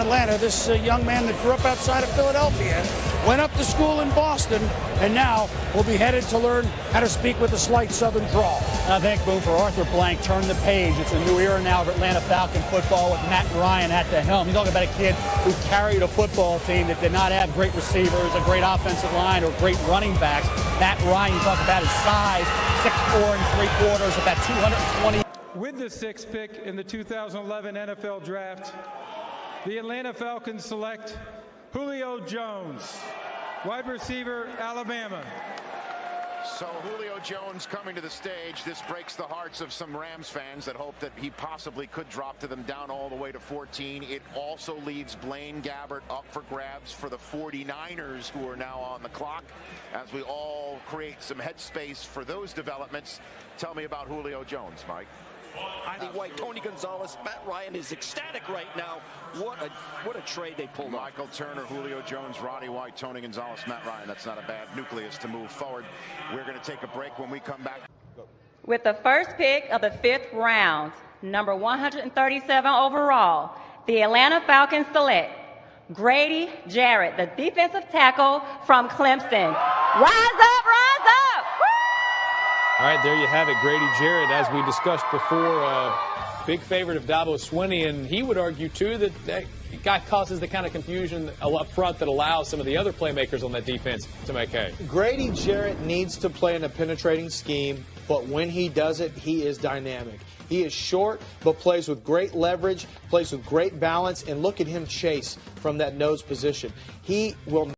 Atlanta. This young man that grew up outside of Philadelphia, went up to school in Boston, and now will be headed to learn how to speak with a slight Southern drawl. I think, Boo, for Arthur Blank, turn the page. It's a new era now of Atlanta Falcon football with Matt Ryan at the helm. You're talking about a kid who carried a football team that did not have great receivers, a great offensive line, or great running backs. Matt Ryan, you talk about his size, 6'4 3/4, about 220. With the 6th pick in the 2011 NFL Draft, the Atlanta Falcons select Julio Jones, wide receiver, Alabama. So Julio Jones coming to the stage. This breaks the hearts of some Rams fans that hope that he possibly could drop to them down all the way to 14. It also leaves Blaine Gabbert up for grabs for the 49ers, who are now on the clock, as we all create some headspace for those developments. Tell me about Julio Jones, Mike. Roddy White, Tony Gonzalez, Matt Ryan is ecstatic right now. What a trade they pulled off. Michael Turner, Julio Jones, Roddy White, Tony Gonzalez, Matt Ryan. That's not a bad nucleus to move forward. We're going to take a break. When we come back. With the first pick of the 5th round, number 137 overall, the Atlanta Falcons select Grady Jarrett, the defensive tackle from Clemson. Rise up, rise up! All right, there you have it, Grady Jarrett, as we discussed before, big favorite of Dabo Swinney, and he would argue, too, that guy causes the kind of confusion up front that allows some of the other playmakers on that defense to make hay. Grady Jarrett needs to play in a penetrating scheme, but when he does it, he is dynamic. He is short, but plays with great leverage, plays with great balance, and look at him chase from that nose position. He will.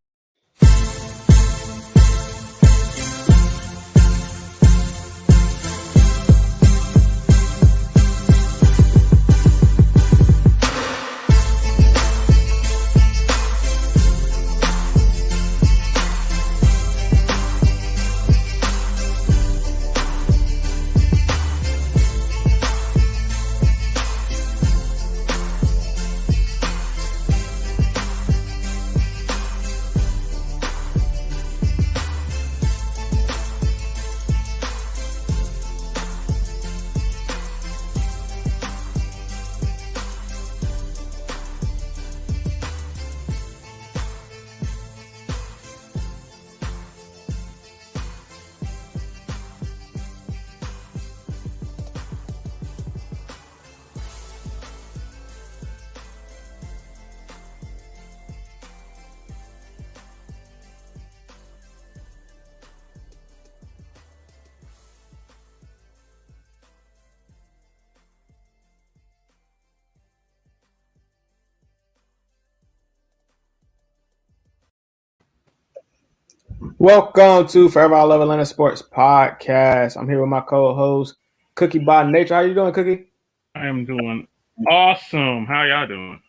Welcome to Forever I Love Atlanta Sports Podcast. I'm here with my co-host, Cookie by Nature. How you doing, Cookie? I am doing awesome. How y'all doing?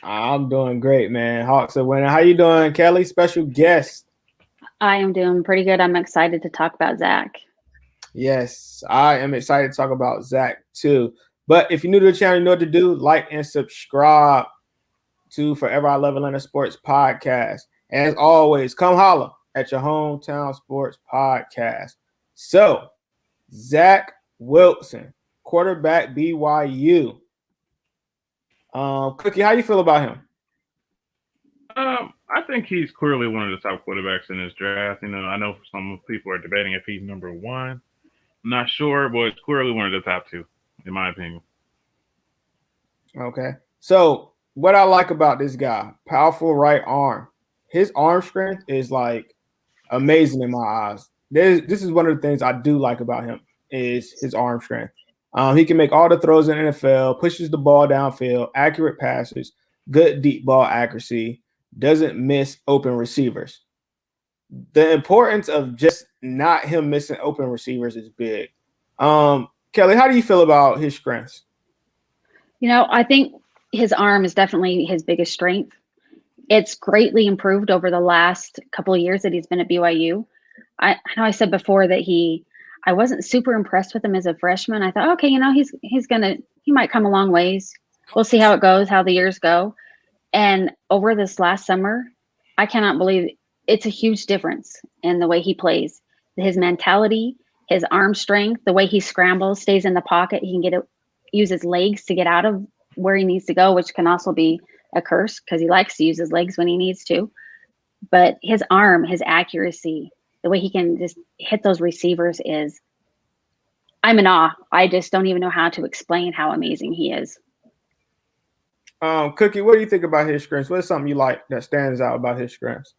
I'm doing great, man. Hawks are winning. How you doing, Kelly? Special guest. I am doing pretty good. I'm excited to talk about Zach. Yes, I am excited to talk about Zach, too. But if you're new to the channel, you know what to do. Like and subscribe to Forever I Love Atlanta Sports Podcast. As always, come holla at your hometown sports podcast. So, Zach Wilson, quarterback BYU. Cookie, how you feel about him? I think he's clearly one of the top quarterbacks in this draft. You know, I know some people are debating if he's number one. I'm not sure, but it's clearly one of the top two, in my opinion. Okay. So, what I like about this guy, powerful right arm. His arm strength is like amazing in my eyes. This is one of the things I do like about him is his arm strength. He can make all the throws in the NFL, pushes the ball downfield, accurate passes, good deep ball accuracy, doesn't miss open receivers. The importance of just not him missing open receivers is big. Kelly, how do you feel about his strengths? You know, I think his arm is definitely his biggest strength. It's greatly improved over the last couple of years that he's been at BYU. I know I said before that I wasn't super impressed with him as a freshman. I thought, okay, you know, he might come a long ways. We'll see how it goes, how the years go. And over this last summer, I cannot believe it's a huge difference in the way he plays. His mentality, his arm strength, the way he scrambles, stays in the pocket. He can use his legs to get out of where he needs to go, which can also be a curse because he likes to use his legs when he needs to. But his arm, his accuracy, the way he can just hit those receivers is, I'm in awe. I just don't even know how to explain how amazing he is. Cookie, what do you think about his strengths? What's something you like that stands out about his strengths?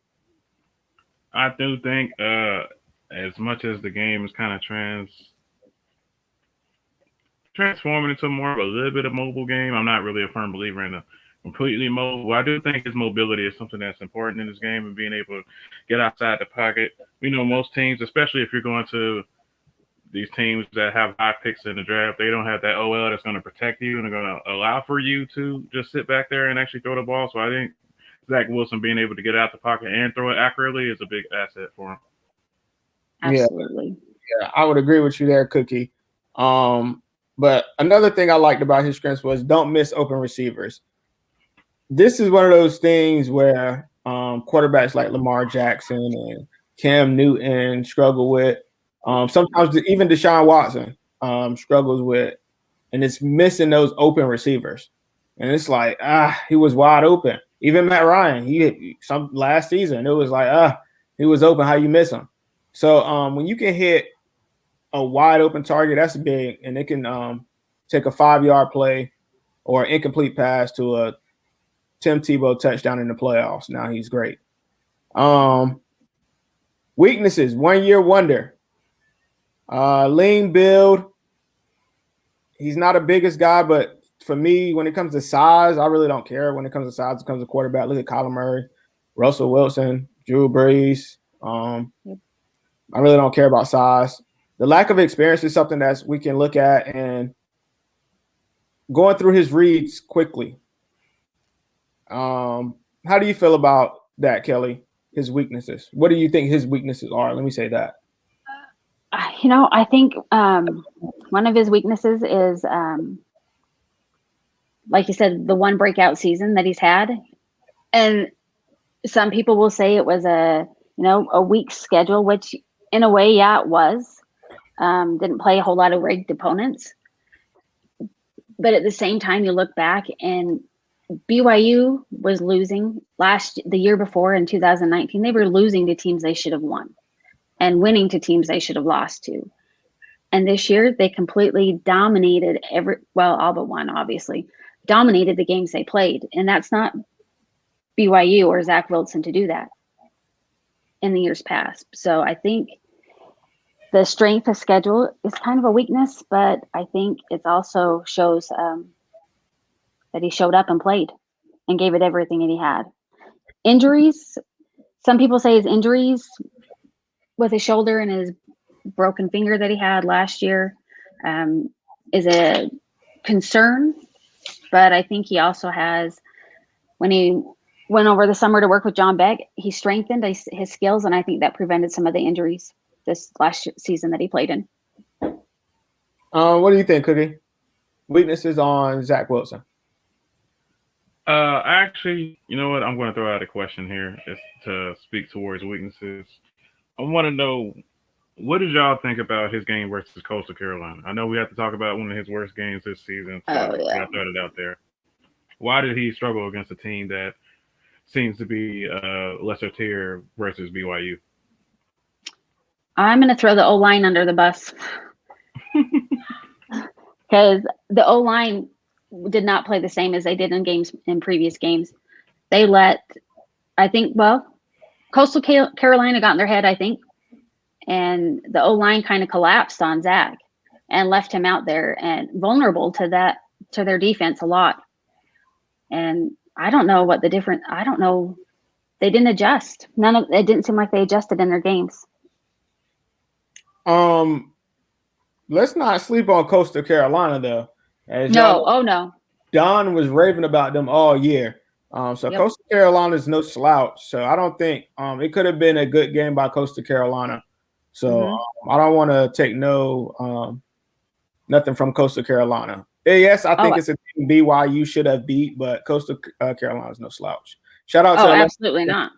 I do think as much as the game is kind of transforming into more of a little bit of mobile game, I'm not really a firm believer in a completely mobile. I do think his mobility is something that's important in this game and being able to get outside the pocket. We know most teams, especially if you're going to these teams that have high picks in the draft, they don't have that OL that's going to protect you and are going to allow for you to just sit back there and actually throw the ball. So I think Zach Wilson being able to get out the pocket and throw it accurately is a big asset for him. Absolutely. Yeah, I would agree with you there, Cookie. But another thing I liked about his strengths was don't miss open receivers. This is one of those things where quarterbacks like Lamar Jackson and Cam Newton struggle with. Sometimes even Deshaun Watson struggles with, and it's missing those open receivers. And it's like, he was wide open. Even Matt Ryan, some last season, it was like, he was open. How you miss him? So when you can hit a wide open target, that's big, and it can take a 5-yard play or an incomplete pass to a Tim Tebow touchdown in the playoffs. Now he's great. Weaknesses, 1-year wonder. Lean build. He's not a biggest guy, but for me, when it comes to size, I really don't care. When it comes to size, it comes to quarterback. Look at Kyler Murray, Russell Wilson, Drew Brees. I really don't care about size. The lack of experience is something that we can look at, and going through his reads quickly. How do you feel about that, Kelly? His weaknesses. What do you think his weaknesses are? Let me say that. I think one of his weaknesses is, like you said, the one breakout season that he's had. And some people will say it was a weak schedule, which in a way, yeah, it was. Didn't play a whole lot of ranked opponents. But at the same time, you look back and BYU was losing the year before in 2019. They were losing to teams they should have won and winning to teams they should have lost to. And this year they completely dominated all but one, obviously, dominated the games they played. And that's not BYU or Zach Wilson to do that in the years past. So I think the strength of schedule is kind of a weakness, but I think it also shows that he showed up and played and gave it everything that he had. Injuries, some people say his injuries with his shoulder and his broken finger that he had last year is a concern, but I think he also has, when he went over the summer to work with John Beck, he strengthened his skills, and I think that prevented some of the injuries this last season that he played in. What do you think, Cookie? Weaknesses on Zach Wilson? Actually, you know what? I'm going to throw out a question here just to speak towards weaknesses. I want to know, what did y'all think about his game versus Coastal Carolina? I know we have to talk about one of his worst games this season. So I throw it out there. Why did he struggle against a team that seems to be lesser tier versus BYU? I'm going to throw the O-line under the bus because the O-line did not play the same as they did in previous games. They Coastal Carolina got in their head, I think, and the O-line kind of collapsed on Zach and left him out there and vulnerable to their defense a lot. And I don't know what I don't know. They didn't adjust. It didn't seem like they adjusted in their games. Let's not sleep on Coastal Carolina, though. No. Don was raving about them all year. Coastal Carolina is no slouch. So I don't think it could have been a good game by Coastal Carolina. So I don't want to take nothing from Coastal Carolina. Yes, I think it's a team BYU should have beat, but Coastal Carolina is no slouch. Shout out to absolutely not.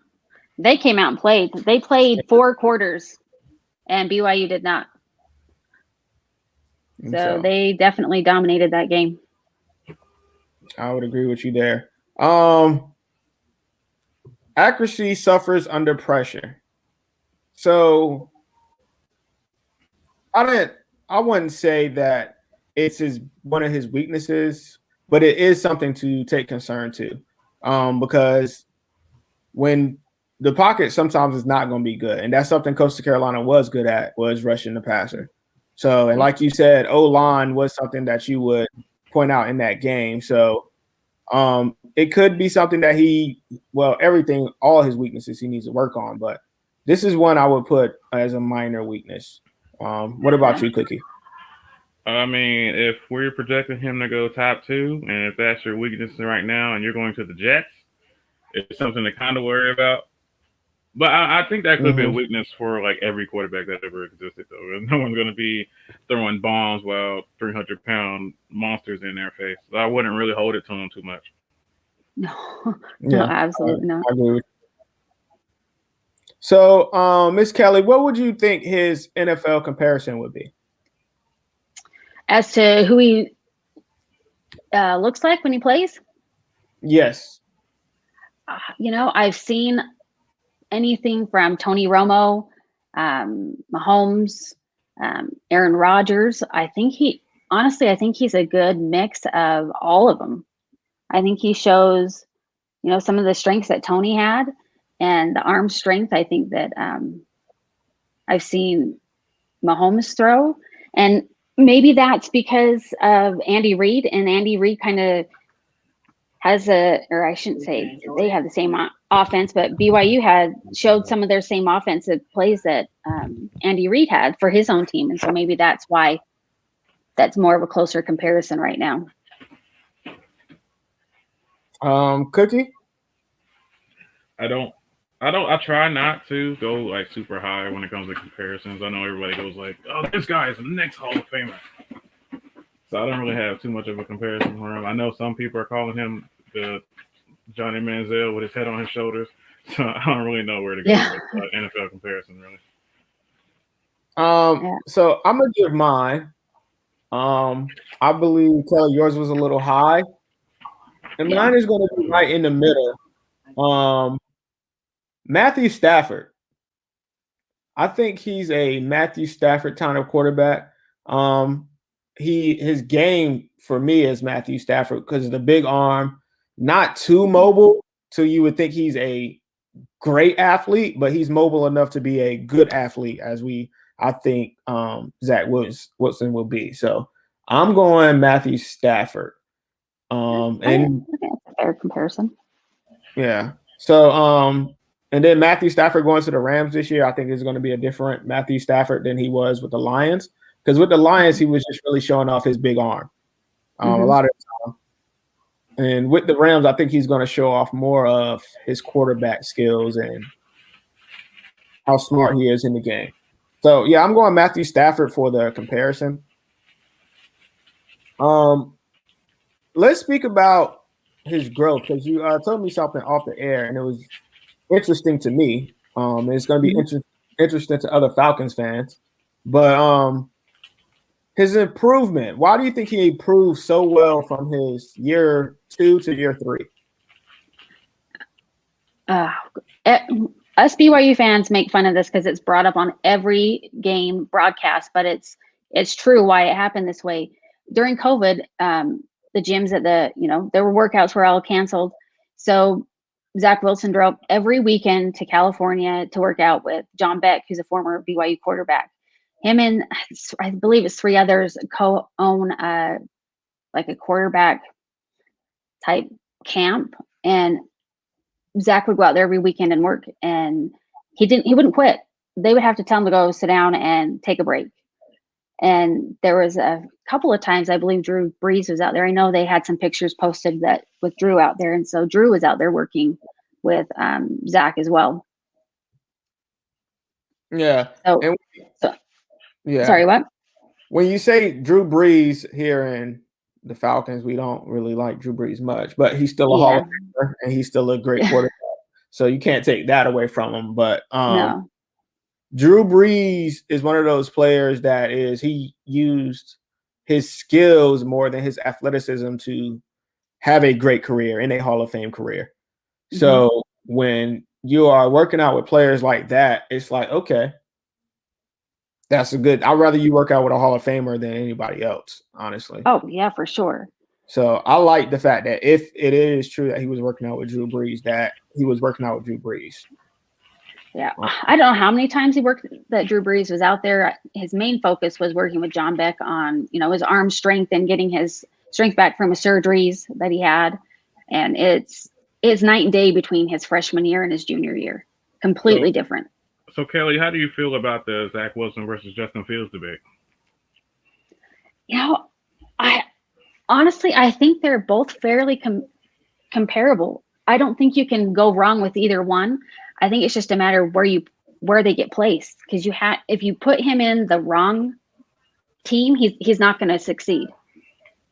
They came out and played. They played 4 quarters, and BYU did not. So they definitely dominated that game. I would agree with you there. Accuracy suffers under pressure. So I wouldn't say that it's one of his weaknesses, but it is something to take concern to. Because when the pocket sometimes is not going to be good, and that's something Coastal Carolina was good at, was rushing the passer. So, and like you said, O-line was something that you would point out in that game. So it could be something that all his weaknesses he needs to work on, but this is one I would put as a minor weakness. What about you, Cookie? I mean, if we're projecting him to go top 2, and if that's your weakness right now, and you're going to the Jets, it's something to kind of worry about. But I think that could be a weakness for like every quarterback that ever existed, though. No one's going to be throwing bombs while 300-pound monsters in their face. So I wouldn't really hold it to him too much. No, absolutely not. I agree with you. So, Miss Kelly, what would you think his NFL comparison would be? As to who he looks like when he plays? Yes. I've seen anything from Tony Romo, Mahomes, Aaron Rodgers. I think he's a good mix of all of them. I think he shows, some of the strengths that Tony had and the arm strength. I think that I've seen Mahomes throw, and maybe that's because of Andy Reid, and Andy Reid kind of has or I shouldn't say they have the same offense, but BYU had showed some of their same offensive plays that Andy Reid had for his own team. And so maybe that's why that's more of a closer comparison right now. Cookie? I try not to go like super high when it comes to comparisons. I know everybody goes like, oh, this guy is the next Hall of Famer. So I don't really have too much of a comparison for him. I know some people are calling him the Johnny Manziel with his head on his shoulders. So I don't really know where to go with NFL comparison, really. So I'm gonna give mine. I believe, Kelly, yours was a little high, and mine is going to be right in the middle. Matthew Stafford. I think he's a Matthew Stafford kind of quarterback. His game for me is Matthew Stafford because of the big arm, not too mobile, so you would think he's a great athlete, but he's mobile enough to be a good athlete, I think Zach Wilson will be. So I'm going Matthew Stafford. And that's a fair comparison. Yeah. So and then Matthew Stafford going to the Rams this year, I think is going to be a different Matthew Stafford than he was with the Lions. Because with the Lions, he was just really showing off his big arm a lot of the time. And with the Rams, I think he's going to show off more of his quarterback skills and how smart he is in the game. So, yeah, I'm going Matthew Stafford for the comparison. Let's speak about his growth because you told me something off the air, and it was interesting to me. It's going to be interesting to other Falcons fans. But his improvement, why do you think he improved so well from his year 2 to year 3? Us BYU fans make fun of this because it's brought up on every game broadcast, but it's true why it happened this way. During COVID, the gyms at there were workouts were all canceled. So Zach Wilson drove every weekend to California to work out with John Beck, who's a former BYU quarterback. Him and I believe it's 3 others co-own like a quarterback type camp, and Zach would go out there every weekend and work, and he wouldn't quit. They would have to tell him to go sit down and take a break. And there was a couple of times I believe Drew Brees was out there. I know they had some pictures posted that with Drew out there, and so Drew was out there working with Zach as well. Yeah. Yeah. Sorry, what? When you say Drew Brees here in the Falcons, we don't really like Drew Brees much, but he's still a Hall of Famer and he's still a great quarterback. So you can't take that away from him. But no. Drew Brees is one of those players that he used his skills more than his athleticism to have a great career and a Hall of Fame career. Mm-hmm. So when you are working out with players like that, it's like, okay, that's a good. I'd rather you work out with a Hall of Famer than anybody else, honestly. Oh, yeah, for sure. So I like the fact that if it is true that he was working out with Drew Brees, that he was working out with Drew Brees. Yeah, I don't know how many times that Drew Brees was out there. His main focus was working with John Beck on, his arm strength and getting his strength back from his surgeries that he had. And it's night and day between his freshman year and his junior year. Completely different. So, Kelly, how do you feel about the Zach Wilson versus Justin Fields debate? I think they're both fairly comparable. I don't think you can go wrong with either one. I think it's just a matter of where they get placed. Because if you put him in the wrong team, he's not going to succeed.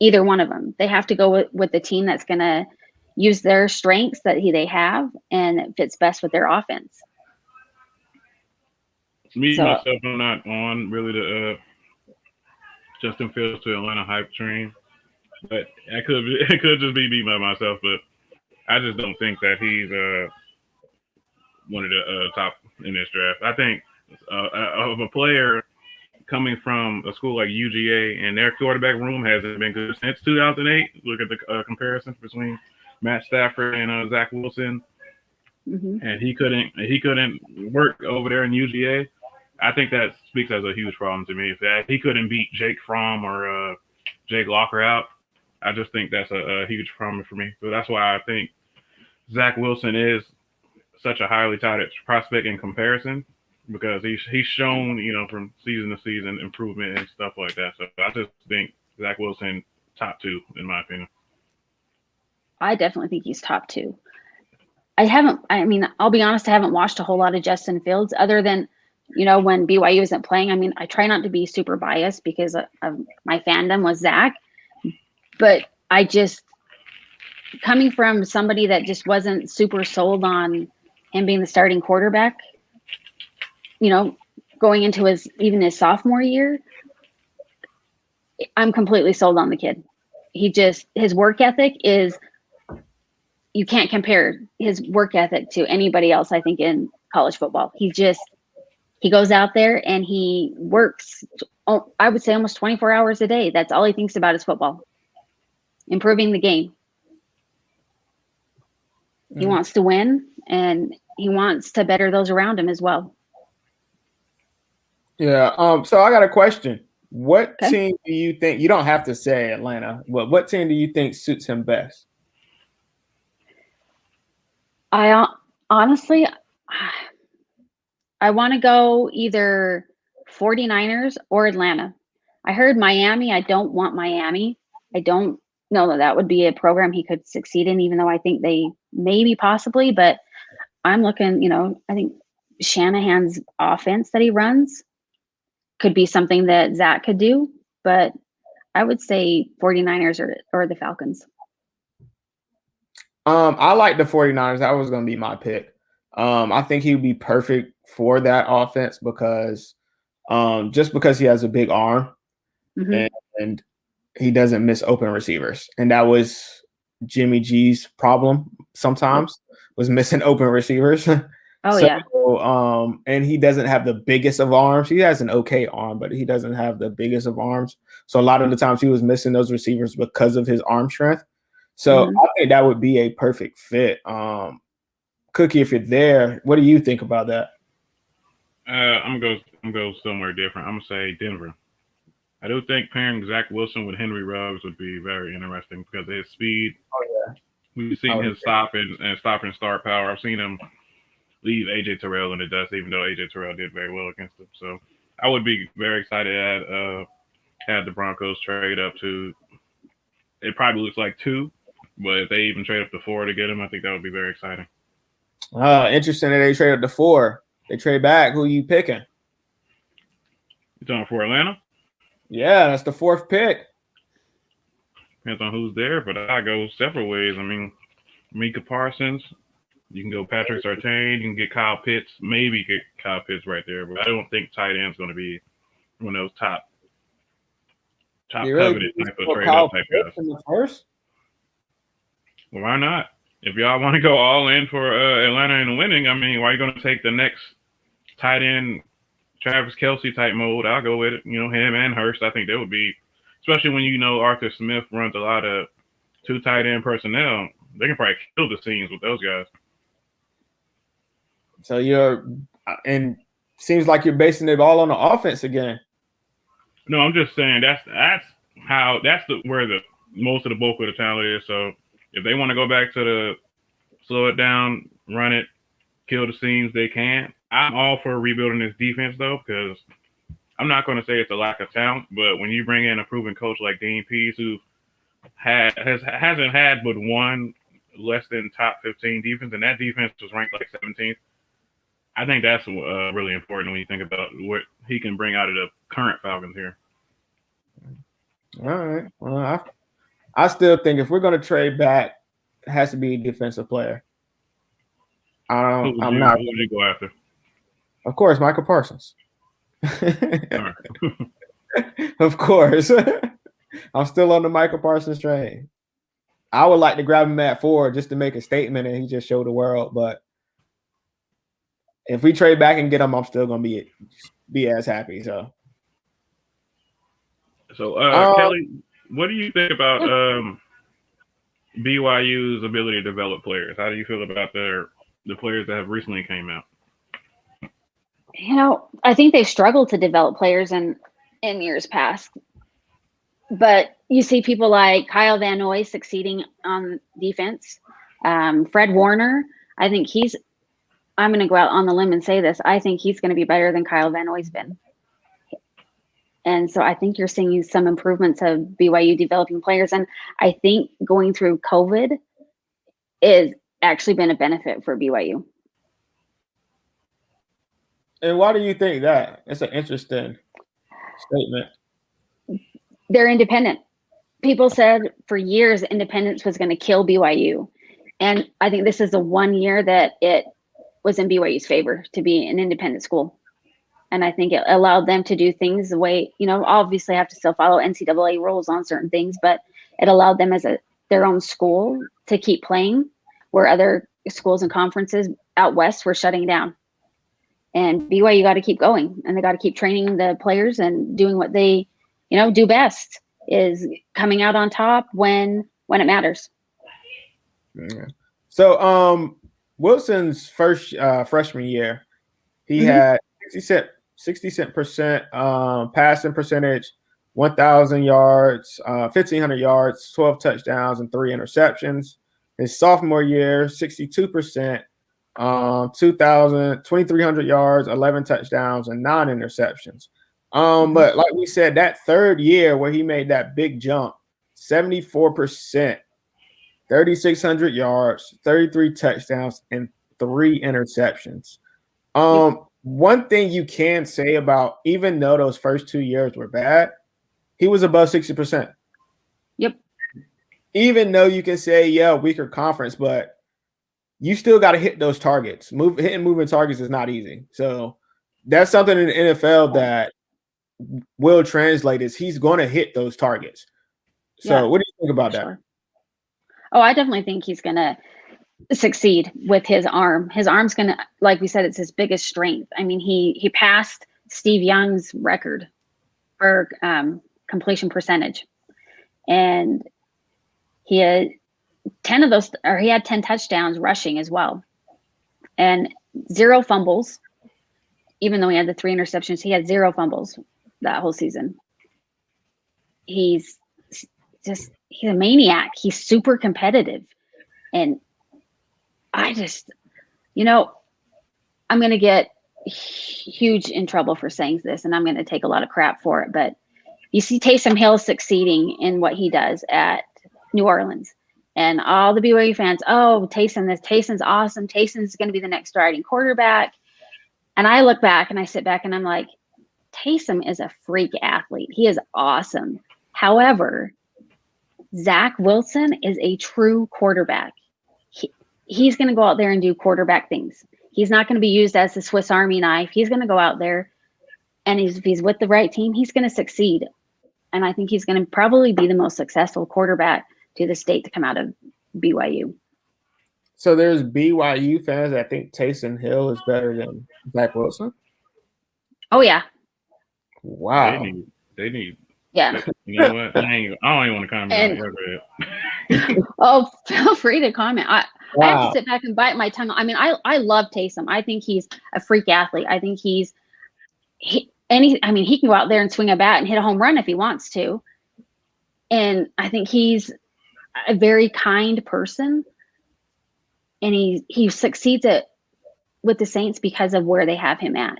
Either one of them. They have to go with the team that's going to use their strengths that they have, and it fits best with their offense. Myself, I'm not on really the Justin Fields to Atlanta hype train, but it could just be me by myself. But I just don't think that he's one of the top in this draft. I think of a player coming from a school like UGA, and their quarterback room hasn't been good since 2008. Look at the comparisons between Matt Stafford and Zach Wilson, and he couldn't work over there in UGA. I think that speaks as a huge problem to me. If he couldn't beat Jake Fromm or Jake Locker out, I just think that's a huge problem for me. So that's why I think Zach Wilson is such a highly touted prospect in comparison, because he's shown, from season to season improvement and stuff like that. So I just think Zach Wilson top 2 in my opinion. I definitely think he's top 2. I'll be honest, I haven't watched a whole lot of Justin Fields other than, when BYU isn't playing. I try not to be super biased because of my fandom with Zach, but coming from somebody that just wasn't super sold on him being the starting quarterback, going into his sophomore year, I'm completely sold on the kid. His work ethic is, you can't compare his work ethic to anybody else, I think, in college football. He goes out there and he works, I would say, almost 24 hours a day. That's all he thinks about is football, improving the game. He wants to win, and he wants to better those around him as well. Yeah. So I got a question. What team do you think, you don't have to say Atlanta, but what team do you think suits him best? I honestly want to go either 49ers or Atlanta. I heard Miami. I don't want Miami. I don't know that would be a program he could succeed in, even though I think they maybe possibly, but I'm looking, I think Shanahan's offense that he runs could be something that Zach could do, but I would say 49ers or the Falcons. I like the 49ers. That was going to be my pick. I think he would be perfect for that offense because just because he has a big arm and he doesn't miss open receivers. And that was Jimmy G's problem sometimes, was missing open receivers. And he doesn't have the biggest of arms. He has an okay arm, but he doesn't have the biggest of arms. So a lot of the times he was missing those receivers because of his arm strength. So I think that would be a perfect fit. Cookie, if you're there, what do you think about that? I'm gonna go somewhere different. I'm gonna say Denver. I do think pairing Zach Wilson with Henry Ruggs would be very interesting because of his speed. We've seen his stop and start power. I've seen him leave AJ Terrell in the dust, even though AJ Terrell did very well against him. So I would be very excited to have the Broncos trade up to, it probably looks like 2, but if they even trade up to 4 to get him, I think that would be very exciting. Interesting that they trade up to 4. They trade back. Who are you picking? You talking for Atlanta? Yeah, that's the 4th pick. Depends on who's there, but I go several ways. I mean, Micah Parsons. You can go Patrick Surtain. You can get Kyle Pitts. Maybe get Kyle Pitts right there, but I don't think tight end's going to be one of those top coveted type of trade up type guys. In the first? Well, why not? If y'all want to go all in for Atlanta and winning, I mean, why are you going to take the next tight end, Travis Kelce type mold? I'll go with it. You know, him and Hurst. I think that would be, especially when you know Arthur Smith runs a lot of two tight end personnel. They can probably kill the scenes with those guys. So and seems like you're basing it all on the offense again. No, I'm just saying that's where the most of the bulk of the talent is. So if they want to go back to the slow it down, run it, kill the scenes, they can. I'm all for rebuilding this defense though, because I'm not going to say it's a lack of talent, but when you bring in a proven coach like Dean Pease, who hasn't had but one less than top 15 defense, and that defense was ranked like 17th. I think that's really important when you think about what he can bring out of the current Falcons here. All right. Well, I still think if we're going to trade back, it has to be a defensive player. Who would you go after? Of course, Michael Parsons. Of course. I'm still on the Michael Parsons train. I would like to grab him at 4 just to make a statement and he just showed the world. But if we trade back and get him, I'm still going to be as happy. So Kelly, what do you think about BYU's ability to develop players? How do you feel about the players that have recently came out? You know, I think they've struggled to develop players in years past. But you see people like Kyle Van Noy succeeding on defense. Fred Warner, I think I'm going to go out on the limb and say this. I think he's going to be better than Kyle Van Noy's been. And so I think you're seeing some improvements of BYU developing players. And I think going through COVID is actually been a benefit for BYU. And why do you think that? It's an interesting statement. They're independent. People said for years independence was going to kill BYU. And I think this is the one year that it was in BYU's favor to be an independent school. And I think it allowed them to do things the way, obviously have to still follow NCAA rules on certain things, but it allowed them as their own school to keep playing where other schools and conferences out west were shutting down. And BYU got to keep going, and they got to keep training the players and doing what they, do best, is coming out on top when it matters. Yeah. So Wilson's first freshman year, he had 60% passing percentage, 1,000 yards, 1,500 yards, 12 touchdowns, and 3 interceptions. His sophomore year, 62%, 2,300 yards, 11 touchdowns, and 9 interceptions. But like we said, that third year where he made that big jump, 74%, 3,600 yards, 33 touchdowns, and 3 interceptions. One thing you can say about, even though those first 2 years were bad, he was above 60%. Yep. Even though you can say, yeah, weaker conference, but you still got to hit those targets. Hitting moving targets is not easy. So that's something in the NFL that will translate, is he's going to hit those targets. So what do you think about that? Oh, I definitely think he's going to succeed with his arm. His arm's going to, like we said, it's his biggest strength. I mean, he passed Steve Young's record for completion percentage. And he had 10 of those, or he had 10 touchdowns rushing as well. And 0 fumbles. Even though he had the 3 interceptions, he had 0 fumbles that whole season. He's a maniac. He's super competitive. And I just, I'm going to get huge in trouble for saying this, and I'm going to take a lot of crap for it. But you see Taysom Hill succeeding in what he does at New Orleans. And all the BYU fans, Taysom's awesome. Taysom's going to be the next starting quarterback. And I look back and I sit back and I'm like, Taysom is a freak athlete. He is awesome. However, Zach Wilson is a true quarterback. He's going to go out there and do quarterback things. He's not going to be used as the Swiss Army knife. He's going to go out there, and if he's with the right team, he's going to succeed. And I think he's going to probably be the most successful quarterback to the state to come out of BYU. So there's BYU fans that think Taysom Hill is better than Zach Wilson. Oh yeah. Wow. They need. Yeah. You know what? I don't even want to comment on it. Oh, feel free to comment. I have to sit back and bite my tongue. I mean, I love Taysom. I think he's a freak athlete. I think he can go out there and swing a bat and hit a home run if he wants to. And I think he's a very kind person. And he succeeds with the Saints because of where they have him at.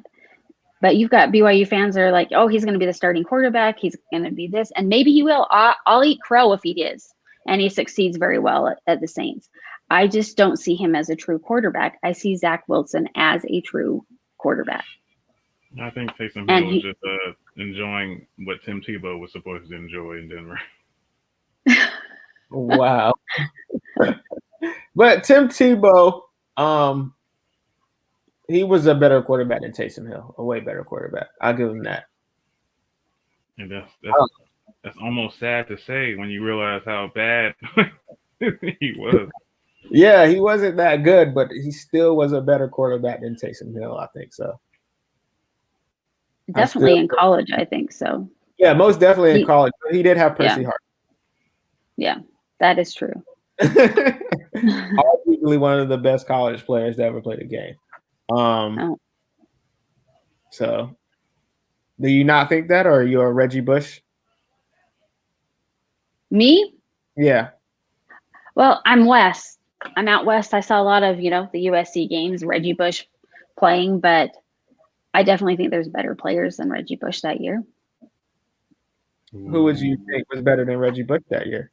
But you've got BYU fans that are like, oh, he's going to be the starting quarterback. He's going to be this. And maybe he will. I'll eat crow if he is. And he succeeds very well at the Saints. I just don't see him as a true quarterback. I see Zach Wilson as a true quarterback. I think Taysom Hill was just enjoying what Tim Tebow was supposed to enjoy in Denver. Wow. But Tim Tebow, he was a better quarterback than Taysom Hill, a way better quarterback. I'll give him that. And that's almost sad to say when you realize how bad he was. Yeah, he wasn't that good, but he still was a better quarterback than Taysom Hill, I think so. Definitely in college, I think so. Yeah, most definitely in college. He did have Percy Hart. Yeah, that is true. Arguably one of the best college players to ever play the game. So, do you not think that, or are you a Reggie Bush? Me? Yeah. Well, I'm West. I'm out West. I saw a lot of, the USC games, Reggie Bush playing, but I definitely think there's better players than Reggie Bush that year. Who would you think was better than Reggie Bush that year?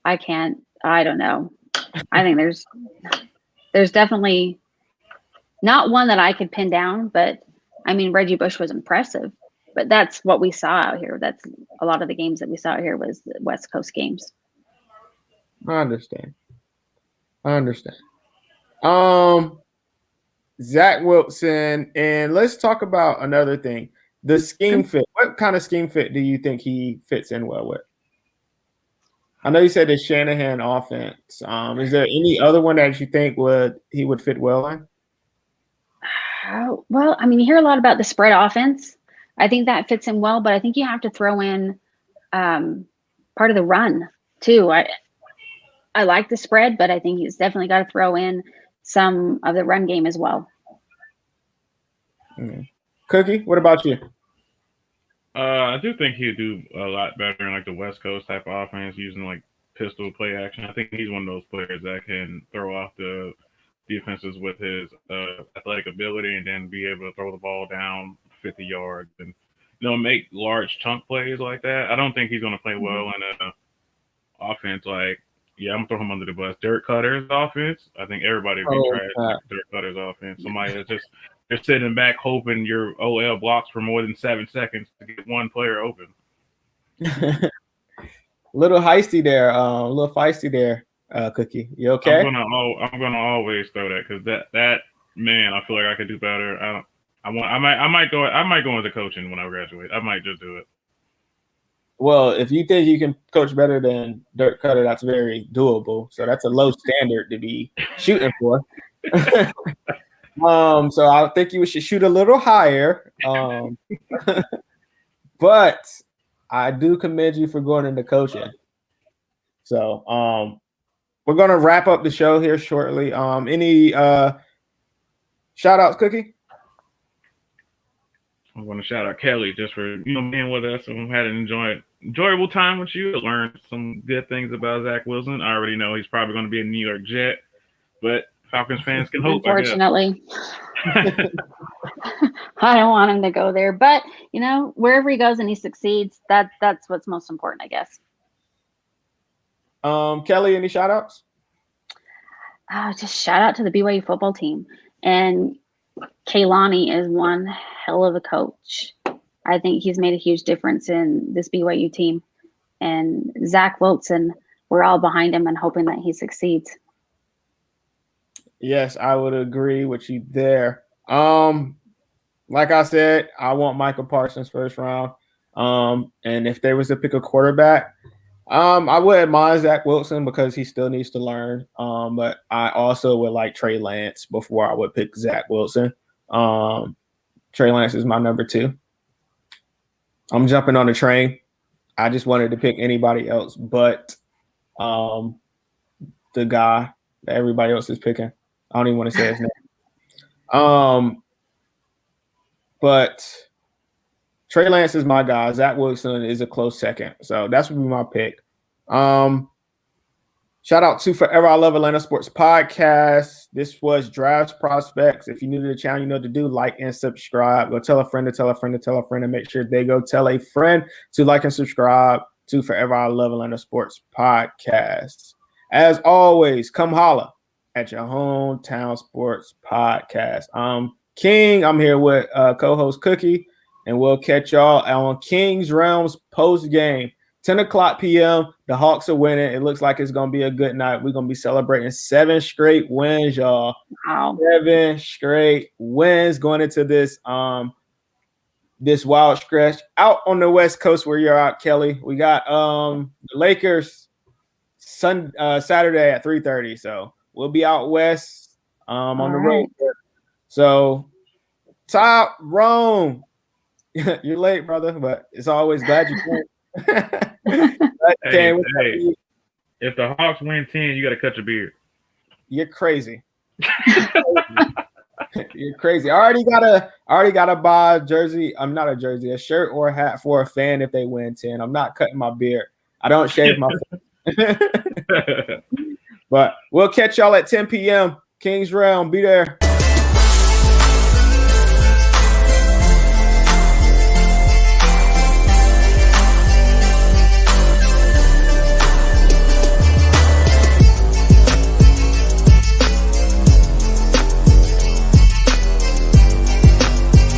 I don't know. I think there's definitely not one that I could pin down, but I mean, Reggie Bush was impressive, but that's what we saw out here. That's a lot of the games that we saw out here was the West Coast games. I understand. Zach Wilson, and let's talk about another thing. The scheme fit. What kind of scheme fit do you think he fits in well with? I know you said the Shanahan offense. Is there any other one that you think he would fit well in? Well, I mean, you hear a lot about the spread offense. I think that fits in well, but I think you have to throw in part of the run too. I like the spread, but I think he's definitely got to throw in some of the run game as well. Cookie, what about you? I do think he'd do a lot better in like the West Coast type of offense using like pistol play action. I think he's one of those players that can throw off the defenses with his athletic ability and then be able to throw the ball down 50 yards and make large chunk plays like that. I don't think he's going to play well in an offense like, I'm going to throw him under the bus, Dirk Cutter's offense. I think everybody would be trash Dirk Cutter's offense. Somebody that's just they're sitting back hoping your OL blocks for more than 7 seconds to get one player open. Little feisty there, Cookie. You okay? I'm gonna always throw that because that man, I feel like I could do better. I might go into coaching when I graduate. I might just do it. Well, if you think you can coach better than Dirk Cutter, that's very doable. So that's a low standard to be shooting for. So I think you should shoot a little higher. But I do commend you for going into coaching. So we're going to wrap up the show here shortly. Any shout outs, Cookie? I want to shout out Kelly just for being with us and had an enjoyable time with you. Learned some good things about Zach Wilson. I already know he's probably going to be a New York Jet, but Falcons fans can hope. Unfortunately, I don't want him to go there, but wherever he goes and he succeeds, that's what's most important, I guess. Kelly, any shout outs? Just shout out to the BYU football team. And Kaylani is one hell of a coach. I think he's made a huge difference in this BYU team. And Zach Wilson, we're all behind him and hoping that he succeeds. Yes, I would agree with you there. Like I said, I want Michael Parsons first round. And if they was to pick a quarterback, I wouldn't mind Zach Wilson because he still needs to learn. But I also would like Trey Lance before I would pick Zach Wilson. Trey Lance is my number 2. I'm jumping on the train. I just wanted to pick anybody else but the guy that everybody else is picking. I don't even want to say his name. But Trey Lance is my guy. Zach Wilson is a close second. So that's would be my pick. Shout out to Forever I Love Atlanta Sports Podcast. This was Drafts Prospects. If you're new to the channel, you know what to do. Like and subscribe. Go tell a friend to tell a friend to tell a friend, and make sure they go tell a friend to like and subscribe to Forever I Love Atlanta Sports Podcast. As always, come holla at your hometown sports podcast. King, I'm here with co-host Cookie, and we'll catch y'all on King's Realms post-game. 10 o'clock p.m. The Hawks are winning. It looks like it's going to be a good night. We're going to be celebrating 7 straight wins, y'all. Wow. 7 straight wins going into this this wild stretch. Out on the West Coast where you're at, Kelly, we got the Lakers Saturday at 3:30. So we'll be out west on the road. So Tyrone, you're late, brother, but it's always glad you came. Hey, if the Hawks win 10, you got to cut your beard. You're crazy. You're crazy. I already gotta buy a jersey. I'm not a jersey, a shirt or a hat for a fan if they win 10. I'm not cutting my beard. I don't shave my face. But we'll catch y'all at 10 p.m. King's Realm. Be there.